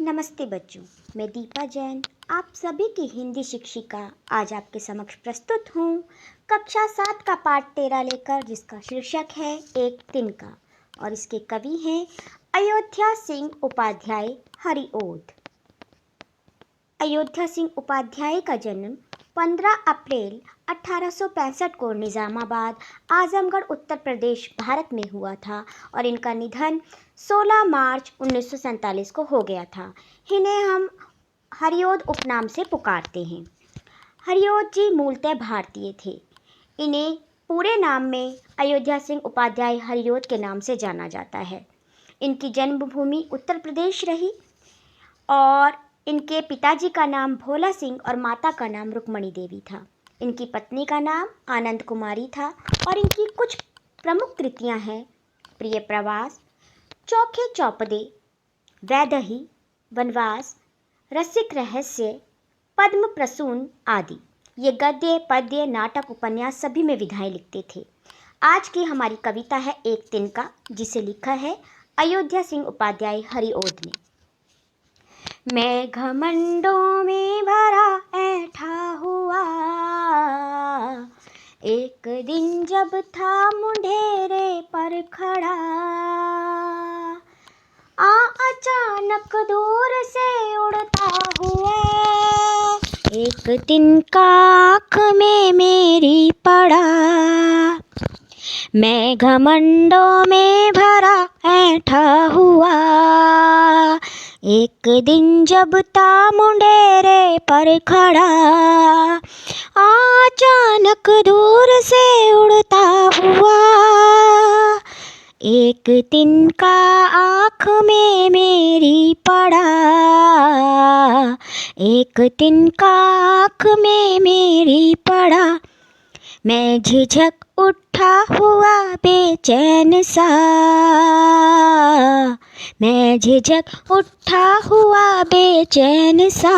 नमस्ते बच्चों, मैं दीपा जैन आप सभी की हिंदी शिक्षिका आज आपके समक्ष प्रस्तुत हूँ कक्षा 7 का पाठ 13 लेकर, जिसका शीर्षक है एक तिनका और इसके कवि हैं अयोध्या सिंह उपाध्याय हरिओद। अयोध्या सिंह उपाध्याय का जन्म 15 अप्रैल 1865 को निज़ामाबाद, आजमगढ़, उत्तर प्रदेश, भारत में हुआ था और इनका निधन 16 मार्च 1947 को हो गया था। इन्हें हम हरिओद उपनाम से पुकारते हैं। हरिओद जी मूलतः भारतीय थे। इन्हें पूरे नाम में अयोध्या सिंह उपाध्याय हरिओद के नाम से जाना जाता है। इनकी जन्मभूमि उत्तर प्रदेश रही और इनके पिताजी का नाम भोला सिंह और माता का नाम रुक्मणी देवी था। इनकी पत्नी का नाम आनंद कुमारी था और इनकी कुछ प्रमुख कृतियां हैं प्रिय प्रवास, चौखे चौपदे, वैदही, वनवास, रसिक रहस्य, पद्म प्रसून आदि। ये गद्य, पद्य, नाटक, उपन्यास सभी में विधाएं लिखते थे। आज की हमारी कविता है एक तिनका, जिसे लिखा है अयोध्या सिंह उपाध्याय हरिओद ने। मैं घमंडों में भरा ऐठा हुआ, एक दिन जब था मुंडेरे पर खड़ा, अचानक दूर से उड़ता हुआ एक तिनका आँख में मेरी पड़ा। मैं घमंडों में भरा ऐठा हुआ, एक दिन जब था मुंडेरे पर खड़ा, अचानक दूर से उड़ता हुआ एक तिनका आँख में मेरी पड़ा, एक तिनका आँख में मेरी पड़ा। मैं झिझक उठा हुआ बेचैन सा, मैं झिझक उठा हुआ बेचैन सा,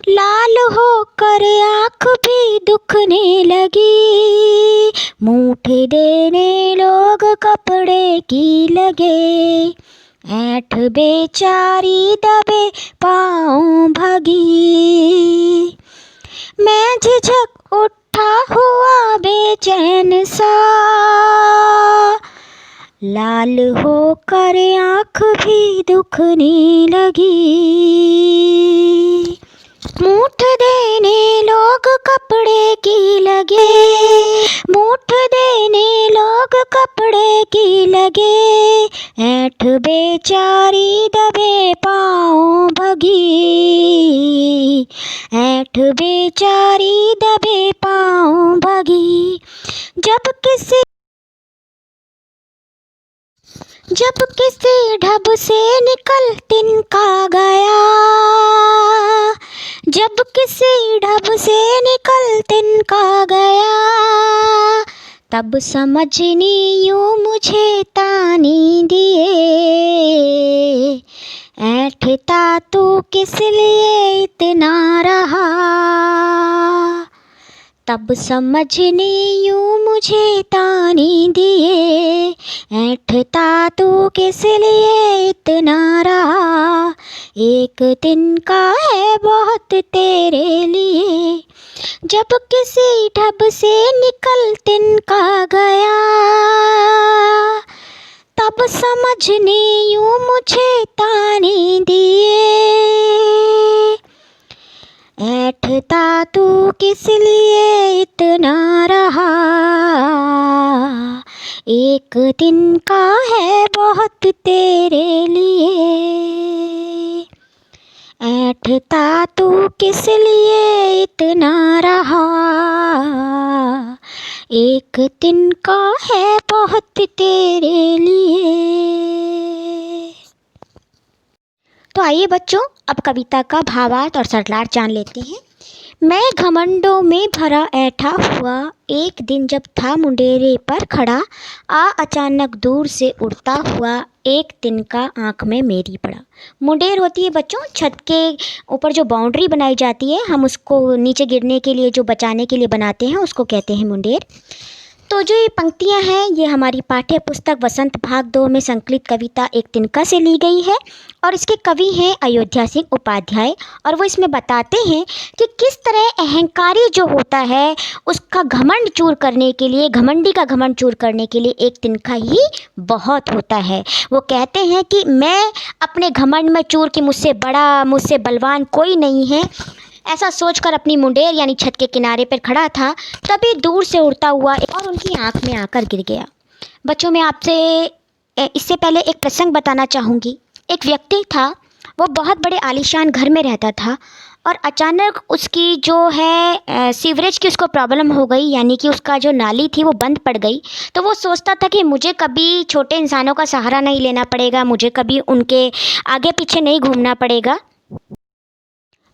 लाल होकर आँख भी दुखने लगी, मूठ देने लोग कपड़े की लगे, ऐठ बेचारी दबे पाँव भगी। मैं झिझक उठा हुआ बेचैन सा, लाल होकर आँख भी दुखने लगी, मूठ देने लोग कपड़े की लगे, मूठ देने लोग कपड़े की लगे, ऐठ बेचारी दबे पाँव भगी, ऐठ बेचारी दबे पाँव भगी। जब किसी ढब से निकल तिनका गया, जब किसी ढब से निकल तिनका गया, तब समझनी यूँ मुझे तानी दिए, ऐठता तू किस लिए इतना रहा, तब समझने यूँ मुझे तानी दिए, ऐठता तू किस लिए इतना रहा, एक तिनका है बहुत तेरे लिए। जब किसी ढब से निकल तिनका गया, तब समझने यूँ मुझे ताने दिए, ऐठता तू किस लिए इतना रहा, एक तिनका है बहुत तेरे लिए, ऐठता तू किस लिए इतना रहा, एक तिनका है बहुत तेरे लिए। तो आइए बच्चों, अब कविता का भावार्थ और सरलार्थ जान लेते हैं। मैं घमंडों में भरा ऐठा हुआ, एक दिन जब था मुंडेरे पर खड़ा, अचानक दूर से उड़ता हुआ एक तिनका आँख में मेरी पड़ा। मुंडेर होती है बच्चों छत के ऊपर जो बाउंड्री बनाई जाती है, हम उसको नीचे गिरने के लिए जो बचाने के लिए बनाते हैं उसको कहते हैं मुंडेर। तो जो ये पंक्तियाँ हैं ये हमारी पाठ्य पुस्तक वसंत भाग 2 में संकलित कविता एक तिनका से ली गई है और इसके कवि हैं अयोध्या सिंह उपाध्याय। और वो इसमें बताते हैं कि किस तरह अहंकारी जो होता है उसका घमंड चूर करने के लिए, घमंडी का घमंड चूर करने के लिए एक तिनका ही बहुत होता है। वो कहते हैं कि मैं अपने घमंड में चूर कि मुझसे बड़ा, मुझसे बलवान कोई नहीं है, ऐसा सोचकर अपनी मुंडेर यानी छत के किनारे पर खड़ा था, तभी दूर से उड़ता हुआ और उनकी आंख में आकर गिर गया। बच्चों, मैं आपसे इससे पहले एक प्रसंग बताना चाहूँगी। एक व्यक्ति था, वो बहुत बड़े आलीशान घर में रहता था और अचानक उसकी जो है सीवरेज की उसको प्रॉब्लम हो गई, यानी कि उसका जो नाली थी वो बंद पड़ गई। तो वो सोचता था कि मुझे कभी छोटे इंसानों का सहारा नहीं लेना पड़ेगा, मुझे कभी उनके आगे पीछे नहीं घूमना पड़ेगा।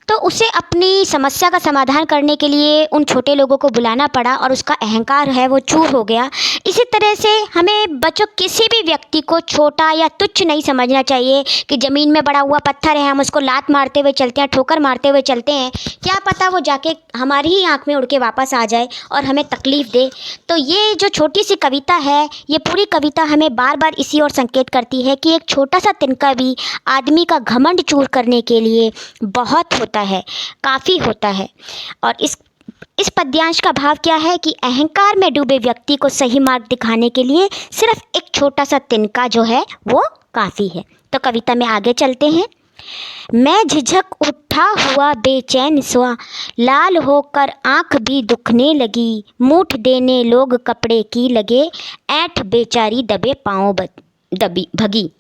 तो उसे अपनी समस्या का समाधान करने के लिए उन छोटे लोगों को बुलाना पड़ा और उसका अहंकार है वो चूर हो गया। इसी तरह से हमें बच्चों किसी भी व्यक्ति को छोटा या तुच्छ नहीं समझना चाहिए कि ज़मीन में बड़ा हुआ पत्थर है, हम उसको लात मारते हुए चलते हैं, ठोकर मारते हुए चलते हैं, क्या पता वो जाके हमारी ही आँख में उड़ के वापस आ जाए और हमें तकलीफ़ दे। तो ये जो छोटी सी कविता है, ये पूरी कविता हमें बार बार इसी ओर संकेत करती है कि एक छोटा सा तिनका भी आदमी का घमंड चूर करने के लिए बहुत है, काफ़ी होता है। और इस पद्यांश का भाव क्या है कि अहंकार में डूबे व्यक्ति को सही मार्ग दिखाने के लिए सिर्फ एक छोटा सा तिनका जो है वो काफ़ी है। तो कविता में आगे चलते हैं। मैं झिझक उठा हुआ बेचैन सोआ, लाल होकर आंख भी दुखने लगी, मूठ देने लोग कपड़े की लगे, ऐंठ बेचारी दबे पाँव भगी।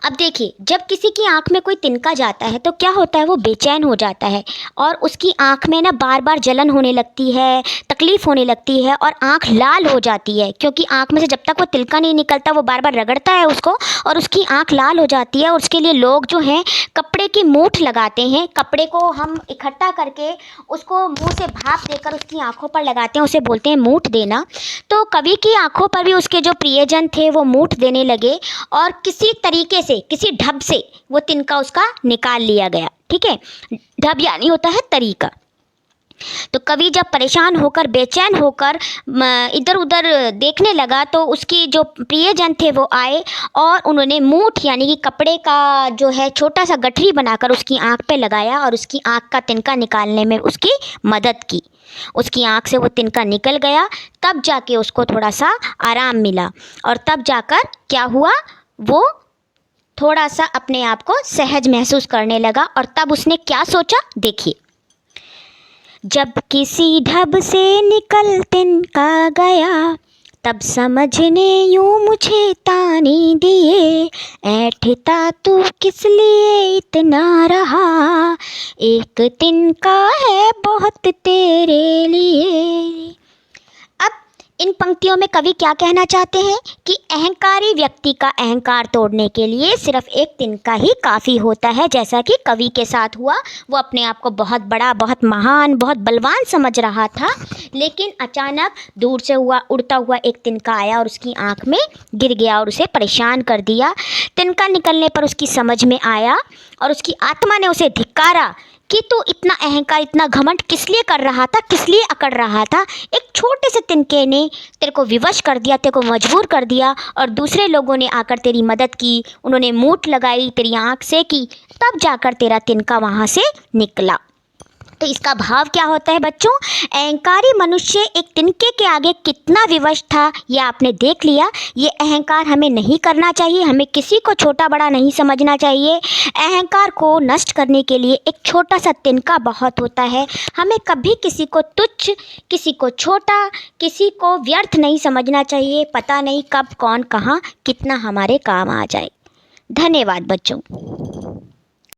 अब देखिए, जब किसी की आंख में कोई तिनका जाता है तो क्या होता है, वो बेचैन हो जाता है और उसकी आंख में ना बार बार जलन होने लगती है, तकलीफ़ होने लगती है और आंख लाल हो जाती है, क्योंकि आंख में से जब तक वो तिनका नहीं निकलता वो बार बार रगड़ता है उसको और उसकी आंख लाल हो जाती है। और उसके लिए लोग जो हैं कपड़े की मूठ लगाते हैं, कपड़े को हम इकट्ठा करके उसको मुँह से भाप देकर उसकी आँखों पर लगाते हैं, उसे बोलते हैं मूठ देना। तो कवि की आँखों पर भी उसके जो प्रियजन थे वो मूठ देने लगे और किसी तरीके से, किसी ढब से वो तिनका उसका निकाल लिया गया। ठीक है, ढब यानी होता है तरीका। तो कवि जब परेशान होकर, बेचैन होकर इधर उधर देखने लगा तो उसकी जो प्रियजन थे वो आए और उन्होंने मूठ यानी कि कपड़े का जो है छोटा सा गठरी बनाकर उसकी आंख पे लगाया और उसकी आंख का तिनका निकालने में उसकी मदद की। उसकी आंख से वो तिनका निकल गया, तब जाके उसको थोड़ा सा आराम मिला और तब जाकर क्या हुआ, वो थोड़ा सा अपने आप को सहज महसूस करने लगा। और तब उसने क्या सोचा, देखिए। जब किसी ढब से निकल तिनका गया, तब समझने यूं मुझे ताने दिए, ऐठता तू किस लिए इतना रहा, एक तिनका है बहुत तेरे लिए। इन पंक्तियों में कवि क्या कहना चाहते हैं कि अहंकारी व्यक्ति का अहंकार तोड़ने के लिए सिर्फ एक तिनका ही काफ़ी होता है। जैसा कि कवि के साथ हुआ, वो अपने आप को बहुत बड़ा, बहुत महान, बहुत बलवान समझ रहा था, लेकिन अचानक दूर से उड़ता हुआ एक तिनका आया और उसकी आंख में गिर गया और उसे परेशान कर दिया। तिनका निकलने पर उसकी समझ में आया और उसकी आत्मा ने उसे धिक्कारा कि तू इतना अहंकार, इतना घमंड किस लिए कर रहा था, किस लिए अकड़ रहा था। एक छोटे से तिनके ने तेरे को विवश कर दिया, तेरे को मजबूर कर दिया और दूसरे लोगों ने आकर तेरी मदद की, उन्होंने मूठ लगाई तेरी आंख से की, तब जाकर तेरा तिनका वहाँ से निकला। तो इसका भाव क्या होता है बच्चों, अहंकारी मनुष्य एक तिनके के आगे कितना विवश था ये आपने देख लिया। ये अहंकार हमें नहीं करना चाहिए, हमें किसी को छोटा बड़ा नहीं समझना चाहिए। अहंकार को नष्ट करने के लिए एक छोटा सा तिनका बहुत होता है। हमें कभी किसी को तुच्छ, किसी को छोटा, किसी को व्यर्थ नहीं समझना चाहिए। पता नहीं कब कौन कहाँ कितना हमारे काम आ जाए। धन्यवाद बच्चों।